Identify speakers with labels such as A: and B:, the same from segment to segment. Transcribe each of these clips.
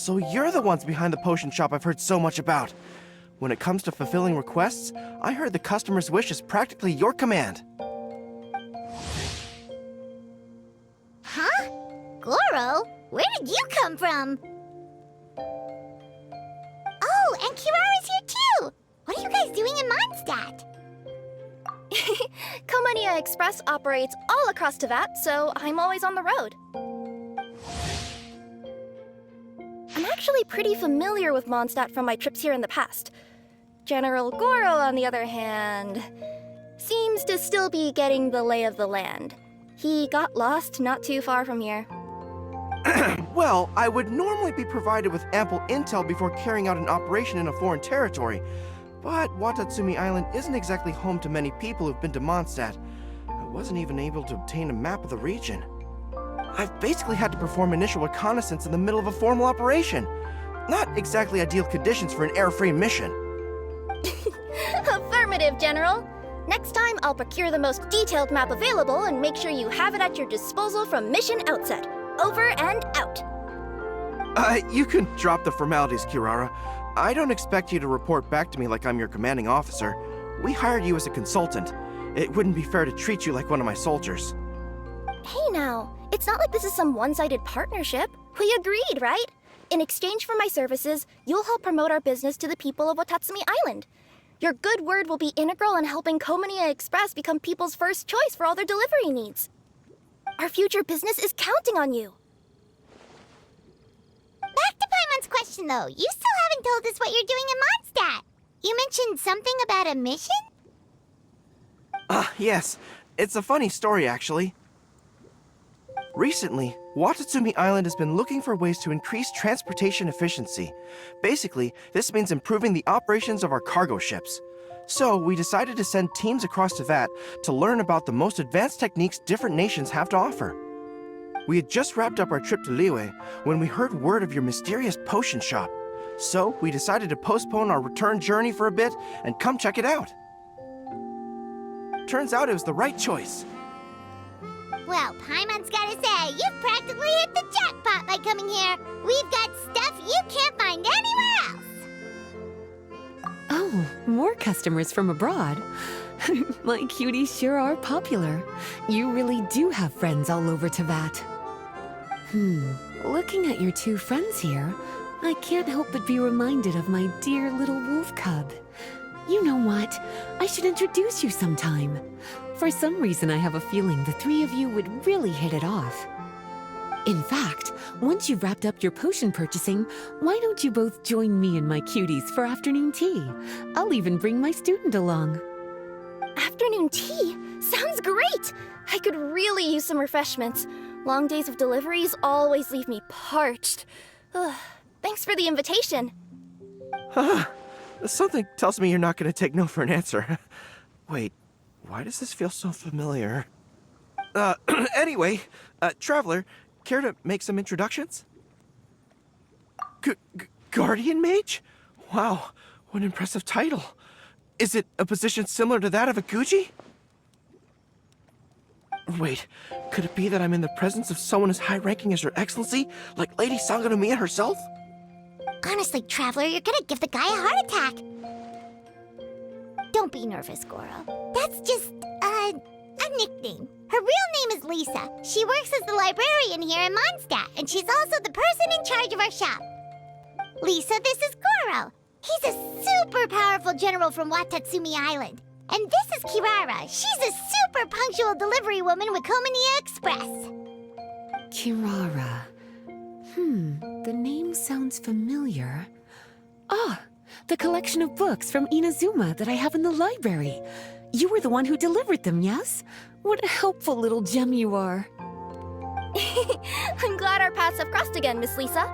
A: So you're the ones behind the potion shop I've heard so much about. When it comes to fulfilling requests, I heard the customer's wish is practically your command.
B: Huh? Goro? Where did you come from? Oh, and Kirara's here too! What are you guys doing in Mondstadt?
C: Komonia Express operates all across Teyvat, so I'm always on the road. I'm actually pretty familiar with Mondstadt from my trips here in the past. General Goro, on the other hand, seems to still be getting the lay of the land. He got lost not too far from here.
A: Well, I would normally be provided with ample intel before carrying out an operation in a foreign territory, but Watatsumi Island isn't exactly home to many people who've been to Mondstadt. I wasn't even able to obtain a map of the region. I've basically had to perform initial reconnaissance in the middle of a formal operation. Not exactly ideal conditions for an air-free mission.
C: Affirmative, General. Next time, I'll procure the most detailed map available and make sure you have it at your disposal from mission outset. Over and out.
A: You can drop the formalities, Kirara. I don't expect you to report back to me like I'm your commanding officer. We hired you as a consultant. It wouldn't be fair to treat you like one of my soldiers.
C: Hey now, it's not like this is some one-sided partnership. We agreed, right? In exchange for my services, you'll help promote our business to the people of Watatsumi Island. Your good word will be integral in helping Komonia Express become people's first choice for all their delivery needs. Our future business is counting on you.
B: Back to Paimon's question though, you still haven't told us what you're doing in Mondstadt. You mentioned something about a mission?
A: Yes. It's a funny story, actually. Recently, Watatsumi Island has been looking for ways to increase transportation efficiency. Basically, this means improving the operations of our cargo ships. So, we decided to send teams across Teyvat to learn about the most advanced techniques different nations have to offer. We had just wrapped up our trip to Liyue when we heard word of your mysterious potion shop. So, we decided to postpone our return journey for a bit and come check it out. Turns out it was the right choice.
B: Well, Paimon's gotta say, you've practically hit the jackpot by coming here. We've got stuff you can't find anywhere else.
D: Oh, more customers from abroad. My cuties sure are popular. You really do have friends all over Teyvat. Looking at your two friends here, I can't help but be reminded of my dear little wolf cub. You know what? I should introduce you sometime. For some reason, I have a feeling the three of you would really hit it off. In fact, once you've wrapped up your potion purchasing, why don't you both join me and my cuties for afternoon tea? I'll even bring my student along.
C: Afternoon tea? Sounds great! I could really use some refreshments. Long days of deliveries always leave me parched. Ugh, thanks for the invitation.
A: Something tells me you're not going to take no for an answer. Wait, why does this feel so familiar? Anyway, Traveler, care to make some introductions? Guardian Mage? Wow, what an impressive title. Is it a position similar to that of a Guji? Wait, could it be that I'm in the presence of someone as high-ranking as Your Excellency, like Lady Sangonomiya herself?
B: Honestly, Traveler, you're gonna give the guy a heart attack. Don't be nervous, Goro. That's just, a nickname. Her real name is Lisa. She works as the librarian here in Mondstadt, and she's also the person in charge of our shop. Lisa, this is Goro. He's a super powerful general from Watatsumi Island. And this is Kirara. She's a super punctual delivery woman with Komonia Express.
D: Kirara. The name sounds familiar. Ah, the collection of books from Inazuma that I have in the library. You were the one who delivered them, yes? What a helpful little gem you are.
C: I'm glad our paths have crossed again, Miss Lisa.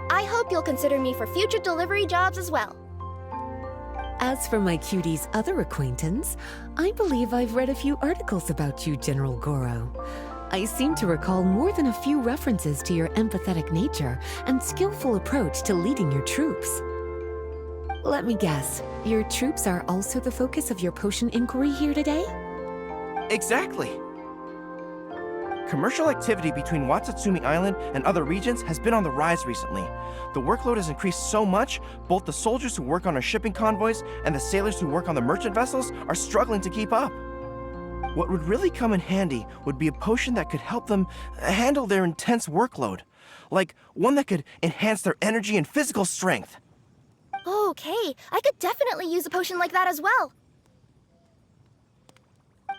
C: I hope you'll consider me for future delivery jobs as well.
D: As for my cutie's other acquaintance, I believe I've read a few articles about you, General Goro. I seem to recall more than a few references to your empathetic nature and skillful approach to leading your troops. Let me guess, your troops are also the focus of your potion inquiry here today?
A: Exactly. Commercial activity between Watatsumi Island and other regions has been on the rise recently. The workload has increased so much, both the soldiers who work on our shipping convoys and the sailors who work on the merchant vessels are struggling to keep up. What would really come in handy would be a potion that could help them handle their intense workload. Like one that could enhance their energy and physical strength.
C: Okay, I could definitely use a potion like that as well.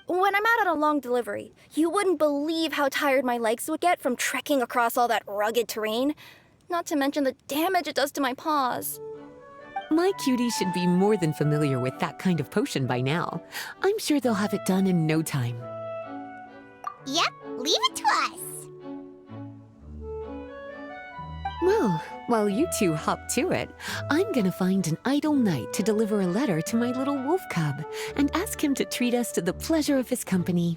C: When I'm out on a long delivery, you wouldn't believe how tired my legs would get from trekking across all that rugged terrain. Not to mention the damage it does to my paws.
D: My cutie should be more than familiar with that kind of potion by now. I'm sure they'll have it done in no time.
B: Yep, leave it to us.
D: Well, while you two hop to it, I'm gonna find an idle knight to deliver a letter to my little wolf cub and ask him to treat us to the pleasure of his company.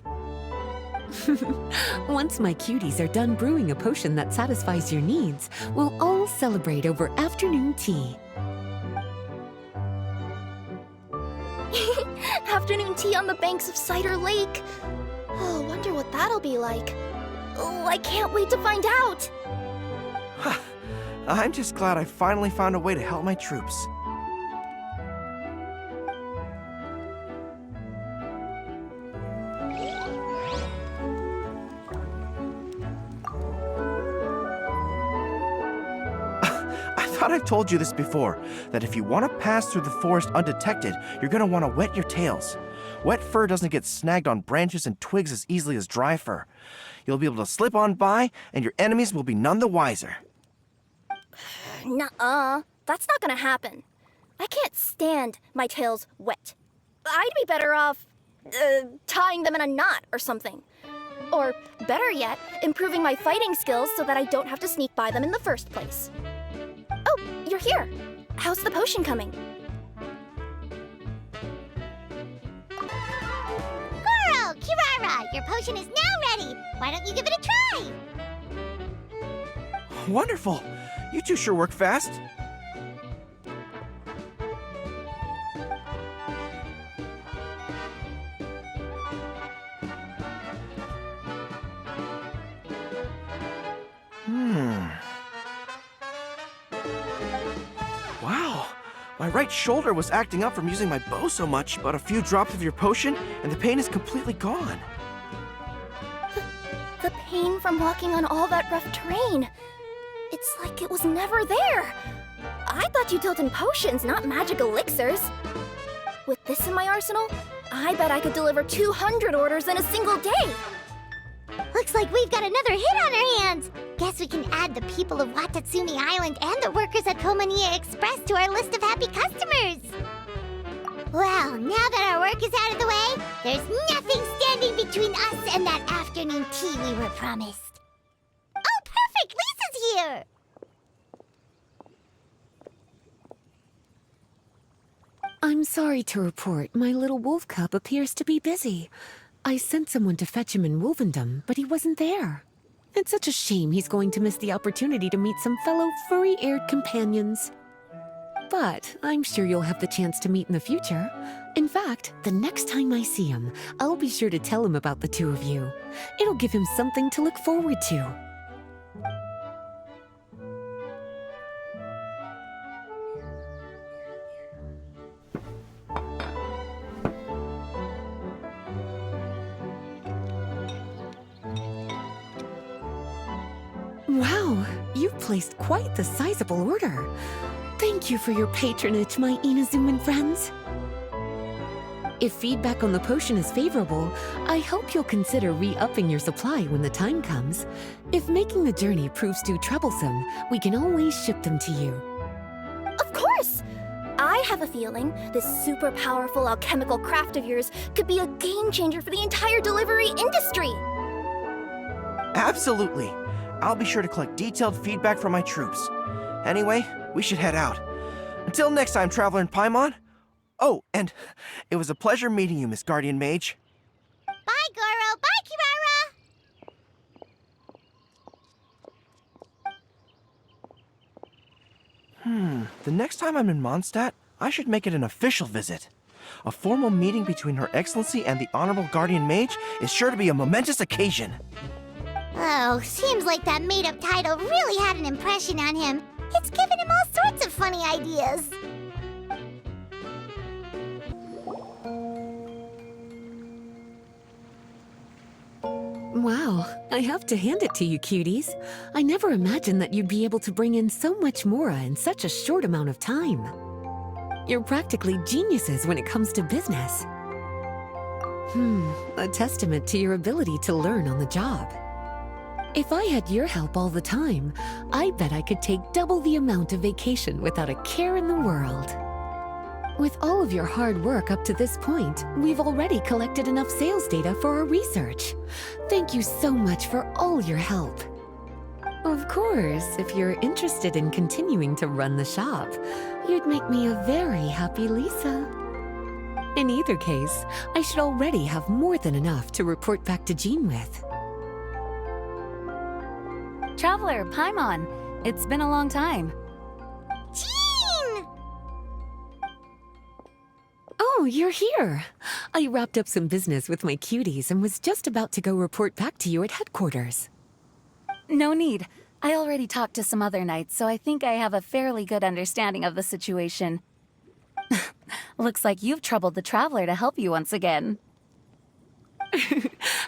D: Once my cuties are done brewing a potion that satisfies your needs, we'll all celebrate over afternoon tea.
C: Afternoon tea on the banks of Cider Lake. Oh, wonder what that'll be like. Oh, I can't wait to find out.
A: I'm just glad I finally found a way to help my troops. I thought I've told you this before, that if you want to pass through the forest undetected, you're going to want to wet your tails. Wet fur doesn't get snagged on branches and twigs as easily as dry fur. You'll be able to slip on by, and your enemies will be none the wiser.
C: Nuh-uh. That's not gonna happen. I can't stand my tails wet. I'd be better off, tying them in a knot or something. Or, better yet, improving my fighting skills so that I don't have to sneak by them in the first place. Oh, you're here. How's the potion coming?
B: Goro, Kirara, your potion is now ready. Why don't you give it a try?
A: Wonderful! You two sure work fast. Wow, my right shoulder was acting up from using my bow so much, but a few drops of your potion and the pain is completely gone.
C: The pain from walking on all that rough terrain. It's like it was never there. I thought you dealt in potions, not magic elixirs. With this in my arsenal, I bet I could deliver 200 orders in a single day.
B: Looks like we've got another hit on our hands. Guess we can add the people of Watatsumi Island and the workers at Komania Express to our list of happy customers. Well, now that our work is out of the way, there's nothing standing between us and that afternoon tea we were promised. Oh, perfect! Lisa's here!
D: I'm sorry to report, my little wolf cub appears to be busy. I sent someone to fetch him in Wolvendom, but he wasn't there. It's such a shame he's going to miss the opportunity to meet some fellow furry-eared companions. But I'm sure you'll have the chance to meet in the future. In fact, the next time I see him, I'll be sure to tell him about the two of you. It'll give him something to look forward to. Wow, you've placed quite the sizable order. Thank you for your patronage, my Inazuman friends. If feedback on the potion is favorable, I hope you'll consider re-upping your supply when the time comes. If making the journey proves too troublesome, we can always ship them to you.
C: Of course! I have a feeling this super powerful alchemical craft of yours could be a game changer for the entire delivery industry.
A: Absolutely. I'll be sure to collect detailed feedback from my troops. Anyway, we should head out. Until next time, Traveler in Paimon. Oh, and it was a pleasure meeting you, Miss Guardian Mage.
B: Bye, Goro. Bye,
A: Kirara. The next time I'm in Mondstadt, I should make it an official visit. A formal meeting between Her Excellency and the Honorable Guardian Mage is sure to be a momentous occasion.
B: Oh, seems like that made-up title really had an impression on him. It's given him all sorts of funny ideas.
D: Wow, I have to hand it to you, cuties. I never imagined that you'd be able to bring in so much mora in such a short amount of time. You're practically geniuses when it comes to business. A testament to your ability to learn on the job. If I had your help all the time, I bet I could take double the amount of vacation without a care in the world. With all of your hard work up to this point, we've already collected enough sales data for our research. Thank you so much for all your help. Of course, if you're interested in continuing to run the shop, you'd make me a very happy Lisa. In either case, I should already have more than enough to report back to Jean with.
E: Traveler, Paimon, it's been a long time.
B: Jean!
D: Oh, you're here. I wrapped up some business with my cuties and was just about to go report back to you at headquarters.
E: No need. I already talked to some other knights, so I think I have a fairly good understanding of the situation. Looks like you've troubled the Traveler to help you once again.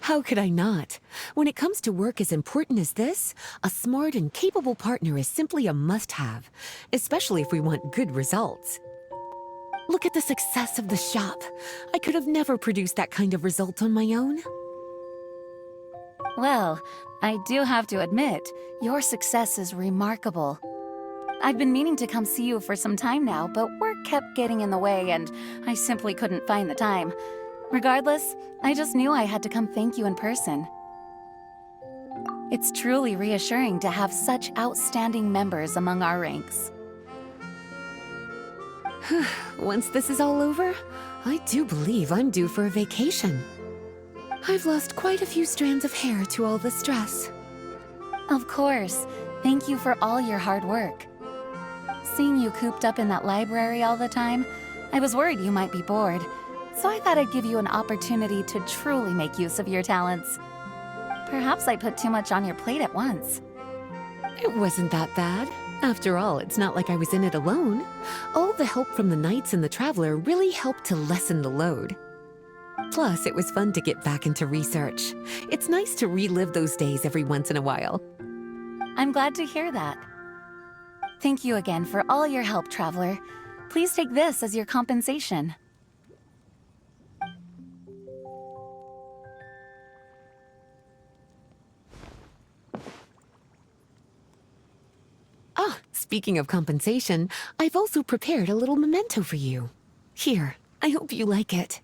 D: How could I not? When it comes to work as important as this, a smart and capable partner is simply a must-have, especially if we want good results. Look at the success of the shop. I could have never produced that kind of result on my own.
E: Well, I do have to admit, your success is remarkable. I've been meaning to come see you for some time now, but work kept getting in the way and I simply couldn't find the time. Regardless, I just knew I had to come thank you in person. It's truly reassuring to have such outstanding members among our ranks.
D: Once this is all over, I do believe I'm due for a vacation. I've lost quite a few strands of hair to all the stress.
E: Of course. Thank you for all your hard work. Seeing you cooped up in that library all the time, I was worried you might be bored. So I thought I'd give you an opportunity to truly make use of your talents. Perhaps I put too much on your plate at once.
D: It wasn't that bad. After all, it's not like I was in it alone. All the help from the Knights and the Traveler really helped to lessen the load. Plus, it was fun to get back into research. It's nice to relive those days every once in a while.
E: I'm glad to hear that. Thank you again for all your help, Traveler. Please take this as your compensation.
D: Speaking of compensation, I've also prepared a little memento for you. Here, I hope you like it.